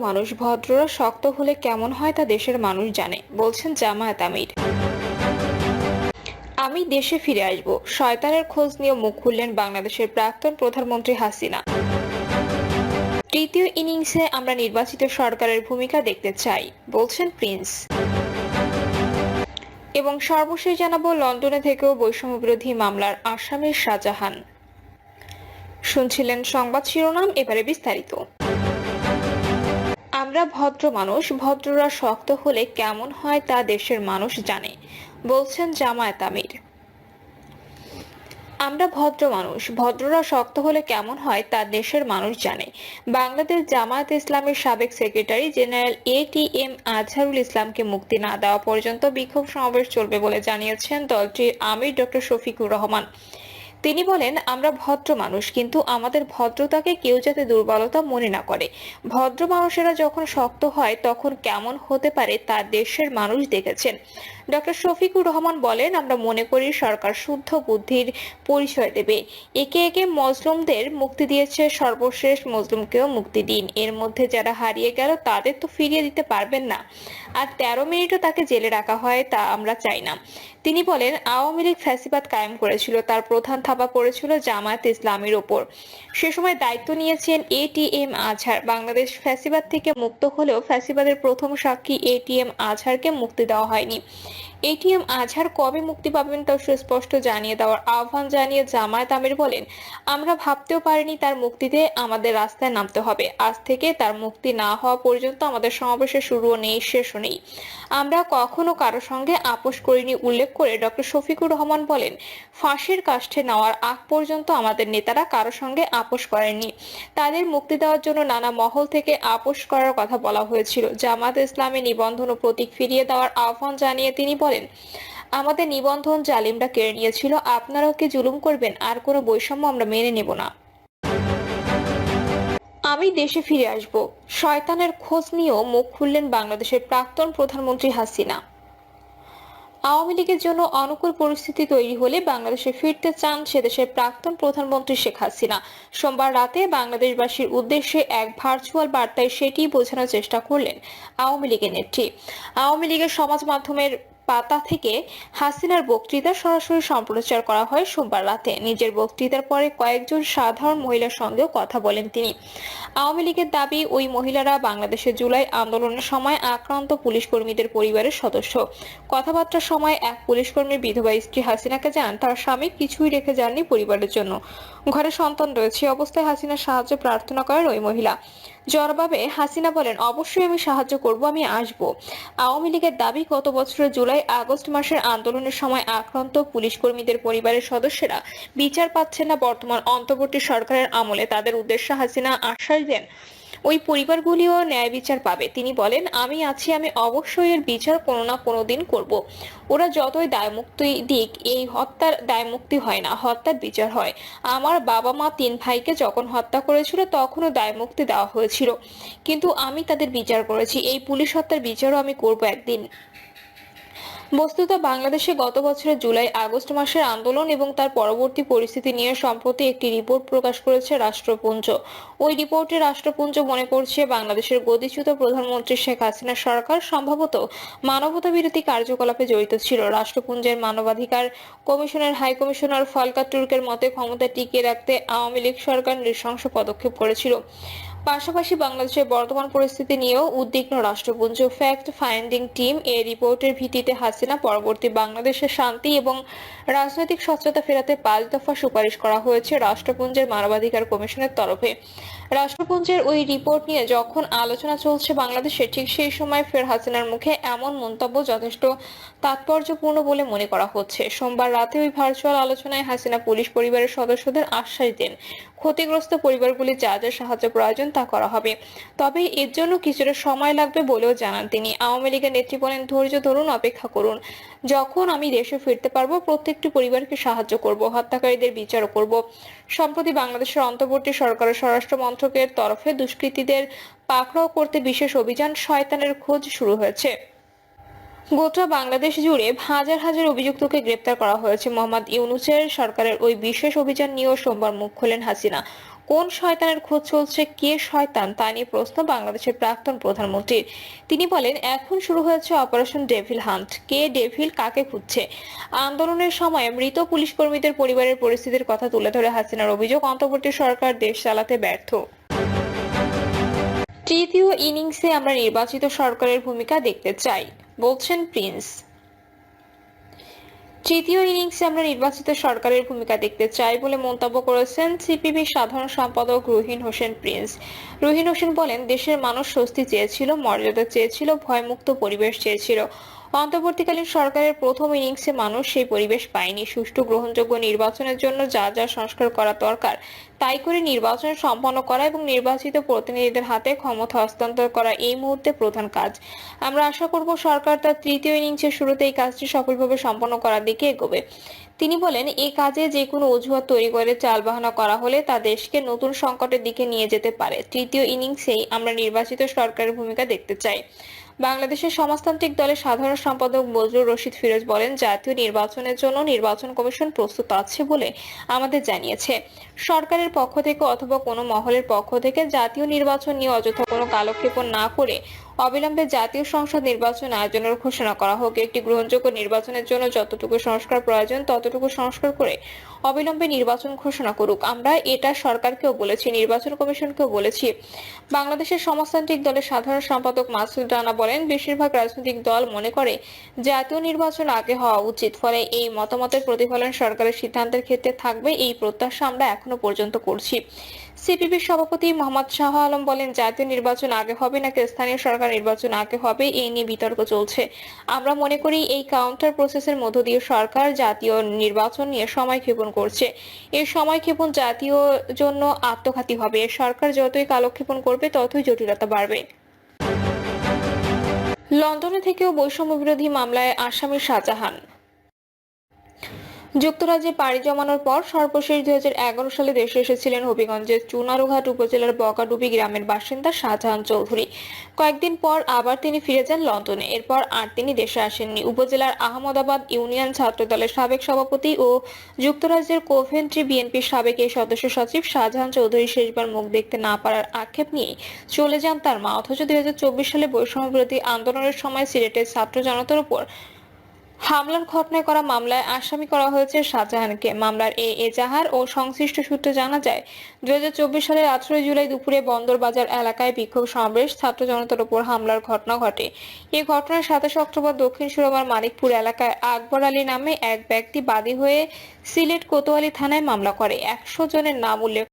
মানুষ ভদ্ররা শক্ত হলে কেমন হয় তা দেশের মানুষ জানে, বলছেন জামায়াত আমির। আমি দেশে ফিরে আসব, শয়তানের খোঁজ নিয়ে মুখ খুললেন বাংলাদেশের প্রাক্তন প্রধানমন্ত্রী হাসিনা। তৃতীয় ইনিংসে আমরা নির্বাচিত সরকারের ভূমিকা দেখতে চাই, বলছেন প্রিন্স। এবং সর্বশেষ জানাবো, লন্ডনে থেকেও বৈষম্য বিরোধী মামলার আসামি শাহজাহান। শুনছিলেন সংবাদ শিরোনাম, এবারে বিস্তারিত। আমরা ভদ্র মানুষ, ভদ্ররা শক্ত হলে কেমন হয় তা দেশের মানুষ জানে, বলছেন জামায়াত আমির। আমরা ভদ্র মানুষ, ভদ্ররা শক্ত হলে কেমন হয় তা দেশের মানুষ জানে। বাংলাদেশ জামায়াত ইসলামের সাবেক সেক্রেটারি জেনারেল ATM আজহারুল ইসলামকে মুক্তি না দেওয়া পর্যন্ত বিক্ষোভ সমাবেশ চলবে বলে জানিয়েছেন দলটির আমির ডক্টর শফিকুর রহমান। তিনি বলেন, আমরা ভদ্র মানুষ, কিন্তু আমাদের ভদ্রতাকে কেউ যাতে দুর্বলতা মনে না করে। ভদ্র মানুষেরা যখন শক্ত হয় তখন কেমন হতে পারে তা দেশের মানুষ দেখেছেন। ডক্টর শফিকুর রহমান বলেন, আমরা মনে করি সরকার শুদ্ধ বুদ্ধির পরিচয় দেবে। একে একে মজলুমদের মুক্তি দিয়েছে, সর্বশেষ মজলুমকেও মুক্তি দিন। এর মধ্যে যারা হারিয়ে গেল তাদের তো ফিরিয়ে দিতে পারবেন না, আর 13 মিনিটও তাকে জেলে রাখা হয় তা আমরা চাই না। তিনি বলেন, আওয়ামী লীগ ফ্যাসিবাদ কায়েম করেছিল, তার প্রধান থাবা পড়েছিল জামায়াত ইসলামীর ওপর। সে সময় দায়িত্ব নিয়েছেন ATM আজহার। বাংলাদেশ ফ্যাসিবাদ থেকে মুক্ত হলেও ফ্যাসিবাদের প্রথম সাক্ষী ATM আজহারকে মুক্তি দেওয়া হয়নি। ATM আজহার কবে মুক্তি পাবেন তা সুস্পষ্ট জানিয়ে দেওয়ার আহ্বান জানিয়ে জামায়াত আমির বলেন, আমরা ভাবতেও পারিনি তার মুক্তিতে আমাদের রাস্তায় নামতে হবে। আজ থেকে তার মুক্তি না হওয়া পর্যন্ত আমাদের সমাবেশের শুরুও নেই, শেষও নেই। আমরা কখনো কারো সঙ্গে আপোষ করিনি উল্লেখ করে ডক্টর শফিকুর রহমান বলেন, ফাঁসির কাষ্ঠে নেওয়ার আগ পর্যন্ত আমাদের নেতারা কারো সঙ্গে আপোষ করেননি। তাদের মুক্তি দেওয়ার জন্য নানা মহল থেকে আপোষ করার কথা বলা হয়েছিল। জামায়াত ইসলামী নিবন্ধন ও প্রতীক ফিরিয়ে দেওয়ার আহ্বান জানিয়ে তিনি বলেন, আমাদের নিবন্ধন জালিমরা কেড়ে নিয়েছিল, আপনারাও কি জুলুম করবেন? আর কোনো বৈষম্য আমরা মেনে নেব না। আমি দেশে ফিরে আসব, শয়তানের খোঁজ নিয়েও মুখ খুললেন বাংলাদেশের প্রাক্তন প্রধানমন্ত্রী হাসিনা। আওয়ামী লীগের জন্য অনুকূল পরিস্থিতি তৈরি হলে বাংলাদেশে ফিরতে চান সেদেশের প্রাক্তন প্রধানমন্ত্রী শেখ হাসিনা। সোমবার রাতে বাংলাদেশবাসীর উদ্দেশ্যে এক ভার্চুয়াল বার্তায় সেটি বোঝানোর চেষ্টা করলেন আওয়ামী লীগের নেত্রী। আওয়ামী লীগের সমাজ মাধ্যমের পাতা থেকে হাসিনার বক্তৃতা সরাসরি সম্প্রচার করা হয় সোমবার রাতে। নিজের বক্তৃতার পরে কয়েকজন সাধারণ মহিলার সঙ্গেও কথা বলেন তিনি। আওয়ামী লীগের দাবি, ওই মহিলারা বাংলাদেশের জুলাই আন্দোলনের সময় আক্রান্ত পুলিশ কর্মীদের পরিবারের সদস্য। কথাবার্তার সময় এক পুলিশ কর্মীর বিধবা স্ত্রী হাসিনাকে জানান, তার স্বামী কিছুই রেখে যাননি পরিবারের জন্য। ঘরে সন্তান রয়েছে, অবস্থায় হাসিনার সাহায্য প্রার্থনা করেন ওই মহিলা। জবাবে হাসিনা বলেন, অবশ্যই আমি সাহায্য করব, আমি আসব। আওয়ামী লীগের দাবি, গত বছরের জুলাই আগস্ট মাসের আন্দোলনের সময় আক্রান্ত পুলিশ কর্মীদের পরিবারের সদস্যরা বিচার পাচ্ছেন না। বর্তমান অন্তর্বর্তী সরকারের আমলে তাদের উদ্দেশ্যে হাসিনা আশ্বাস দেন, ওই পরিবারগুলিও ন্যায় বিচার পাবে। তিনি বলেন, আমি আছি, আমি অবশ্যই এর বিচার কোনো না কোনো দিন করব। ওরা যতই দায়মুক্তি দিক, এই হত্যার দায়মুক্তি হয় না, হত্যার বিচার হয়। আমার বাবা মা 3 ভাইকে যখন হত্যা করেছিল তখনও দায়মুক্তি দেওয়া হয়েছিল, কিন্তু আমি তাদের বিচার করেছি। এই পুলিশ হত্যার বিচারও আমি করব একদিন। বস্তুত বাংলাদেশে গত বছরের জুলাই আগস্ট মাসের আন্দোলন এবং তার পরবর্তী পরিস্থিতি নিয়ে সম্প্রতি একটি রিপোর্ট প্রকাশ করেছে রাষ্ট্রপুঞ্জ। ওই রিপোর্টে রাষ্ট্রপুঞ্জ মনে করছে, বাংলাদেশের গদিচ্যুত প্রধানমন্ত্রী শেখ হাসিনার সরকার সম্ভবত মানবতা বিরোধী কার্যকলাপে জড়িত ছিল। রাষ্ট্রপুঞ্জের মানবাধিকার কমিশনের হাই কমিশনার ফলকা তুর্কের মতে, ক্ষমতা টিকিয়ে রাখতে আওয়ামী লীগ সরকার নৃশংস পদক্ষেপ করেছিল। পাশাপাশি বাংলাদেশের বর্তমান পরিস্থিতি নিয়েও উদ্বিগ্ন রাষ্ট্রপুঞ্জ। ফ্যাক্ট ফাইন্ডিং টিম এর রিপোর্টের ভিত্তিতে হাসিনা পরবর্তী বাংলাদেশের শান্তি এবং রাজনৈতিক স্বচ্ছতা ফেরাতে 5 দফা সুপারিশ করা হয়েছে রাষ্ট্রপুঞ্জের মানবাধিকার কমিশনের তরফে। রাষ্ট্রপুঞ্জের ওই রিপোর্ট নিয়ে যখন আলোচনা চলছে বাংলাদেশে, ঠিক সেই সময় ফের হাসিনার মুখে এমন মন্তব্য যথেষ্ট তাৎপর্যপূর্ণ বলে মনে করা হচ্ছে। সোমবার রাতে ওই ভার্চুয়াল আলোচনায় হাসিনা পুলিশ পরিবারের সদস্যদের আশ্বাস দেন, ক্ষতিগ্রস্ত পরিবারগুলি যা যা সাহায্য প্রয়োজন তা করা হবে, তবে এর জন্য কিছুটা সময় লাগবে বলেও জানান তিনি। আওয়ামী লীগের নেত্রী বলেন, ধৈর্য ধরুন, অপেক্ষা করুন। যখন আমি দেশে ফিরতে পারবো প্রত্যেকটি পরিবারকে সাহায্য করব, হত্যাকারীদের বিচারও করব। সম্প্রতি বাংলাদেশের অন্তর্বর্তী সরকারের স্বরাষ্ট্র মন্ত্রকের তরফে দুষ্কৃতীদের পাকড়াও করতে বিশেষ অভিযান শয়তানের খোঁজ শুরু হয়েছে। গোটা বাংলাদেশ জুড়ে হাজার হাজার অভিযুক্তকে গ্রেপ্তার করা হয়েছে। মোহাম্মদ ইউনূসের সরকারের ওই বিশেষ অভিযান নিয়েও সোমবার মুখ খোলেন হাসিনা। কোন শয়তানের খোঁজ চলছে, কে শয়তান তা নিয়ে প্রশ্ন বাংলাদেশের প্রাক্তন প্রধানমন্ত্রীর। তিনি বলেন, এখন শুরু হয়েছে অপারেশন ডেভিল হান্ট। কে ডেভিল, কাকে খুঁজছে? আন্দোলনের সময় মৃত পুলিশ কর্মীদের পরিবারের পরিস্থিতির কথা তুলে ধরে হাসিনার অভিযোগ, অন্তর্বর্তী সরকার দেশ চালাতে ব্যর্থ। তৃতীয় ইনিংসে আমরা নির্বাচিত সরকারের ভূমিকা দেখতে চাই, বলছেন প্রিন্স। তৃতীয় ইনিংসে আমরা নির্বাচিত সরকারের ভূমিকা দেখতে চাই বলে মন্তব্য করেছেন সিপিবি সাধারণ সম্পাদক রুহিন হোসেন প্রিন্স। রুহিন হোসেন বলেন, দেশের মানুষ স্বস্তি চেয়েছিল, মর্যাদা চেয়েছিল, ভয়মুক্ত পরিবেশ চেয়েছিল। অন্তর্বর্তীকালীন সরকারের প্রথম ইনিংসে মানুষ সেই পরিবেশ পায়নি। সুষ্ঠু গ্রহণযোগ্য নির্বাচনের জন্য যা যা সংস্কার করা দরকার তাই করে নির্বাচন সম্পন্ন করা এবং নির্বাচিত প্রতিনিধিদের হাতে ক্ষমতা হস্তান্তর করা এই মুহূর্তে প্রধান কাজ। আমরা আশা করব সরকার তার তৃতীয় ইনিংসের শুরুতে এই কাজটি সফলভাবে সম্পন্ন করার দিকে এগোবে। তিনি বলেন, এই কাজে যে কোনো অজুহাত তৈরি করে চালবাহানা করা হলে তা দেশকে নতুন সংকটের দিকে নিয়ে যেতে পারে। তৃতীয় ইনিংসেই আমরা নির্বাচিত সরকারের ভূমিকা দেখতে চাই। বাংলাদেশের সমাজতান্ত্রিক দলের সাধারণ সম্পাদক বজলুর রশিদ ফিরোজ বলেন, জাতীয় নির্বাচনের জন্য নির্বাচন কমিশন প্রস্তুত আছে বলে আমাদের জানিয়েছে। সরকারের পক্ষ থেকে অথবা কোনো মহলের পক্ষ থেকে জাতীয় নির্বাচন নিয়ে অযথা কোনো কালক্ষেপণ না করে অবিলম্বে জাতীয় সংসদ নির্বাচন আয়োজনের ঘোষণা করা হোক। একটি গ্রহণযোগ্য নির্বাচনের জন্য যতটুকু সংস্কার প্রয়োজন ততটুকু সংস্কার করে অবিলম্বে নির্বাচন ঘোষণা করুক। আমরা এটা সরকারকেও বলেছি, নির্বাচন কমিশনকেও বলেছি। বাংলাদেশের সমাজতান্ত্রিক দলের সাধারণ সম্পাদক মাসুদ রানা বলেন, বেশিরভাগ রাজনৈতিক দল মনে করে জাতীয় নির্বাচন আগে হওয়া উচিত, ফলে এই মতামতের প্রতিফলন সরকারের সিদ্ধান্তের ক্ষেত্রে থাকবে, এই প্রত্যাশা আমরা এখনো পর্যন্ত করছি। সিপিবির সভাপতি মোহাম্মদ শাহ আলম বলেন, জাতীয় নির্বাচন আগে হবে নাকি স্থানীয় সরকার নির্বাচন আগে হবে এই নিয়ে বিতর্ক চলছে। আমরা মনে করি এই কাউন্টার প্রসেসের মধ্য দিয়ে সরকার জাতীয় নির্বাচন নিয়ে সময়ক্ষেপণ করছে। এই সময়ক্ষেপণ জাতীয় জন্য আত্মঘাতী হবে। সরকার যতই কালক্ষেপণ করবে ততই জটিলতা বাড়বে। লন্ডনে থেকেও বৈষম্য বিরোধী মামলায় আসামি শাহজাহান। যুক্তরাজ্যে পাড়ি জমানোর পর সর্বশেষ 2011 সালে দেশে এসেছিলেন হবিগঞ্জের চুনারুঘাট উপজেলার বকাডুবি গ্রামের বাসিন্দা শাহজাহান চৌধুরী। কয়েকদিন পর আবার তিনি ফিরে যান লন্ডনে। এরপর আর তিনি দেশে আসেননি। উপজেলার আহমদাবাদ ইউনিয়ন ছাত্র দলের সাবেক সভাপতি ও যুক্তরাজ্যের কোভেন্ট্রি বিএনপির সাবেক এই সদস্য সচিব শাহজাহান চৌধুরী শেষবার মুখ দেখতে না পারার আক্ষেপ নিয়ে চলে যান তার মা। অথচ 2024 সালে বৈষম্য বিরোধী আন্দোলনের সময় সিলেটের ছাত্র জনতার উপর হামলার ঘটনায় করা মামলায় আসামি করা হয়েছে শাহজাহানকে। মামলার এজাহার ও সংশ্লিষ্ট সূত্রে জানা যায়, 2024 সালের 18 জুলাই দুপুরে বন্দর বাজার এলাকায় বিক্ষোভ সমাবেশ ছাত্র জনতার উপর হামলার ঘটনা ঘটে। এই ঘটনায় 27 অক্টোবর দক্ষিণ সুরমার মানিকপুর এলাকায় আকবর আলী নামে এক ব্যক্তি বাদী হয়ে সিলেট কোতোয়ালি থানায় মামলা করে। 100 জনের নাম উল্লেখ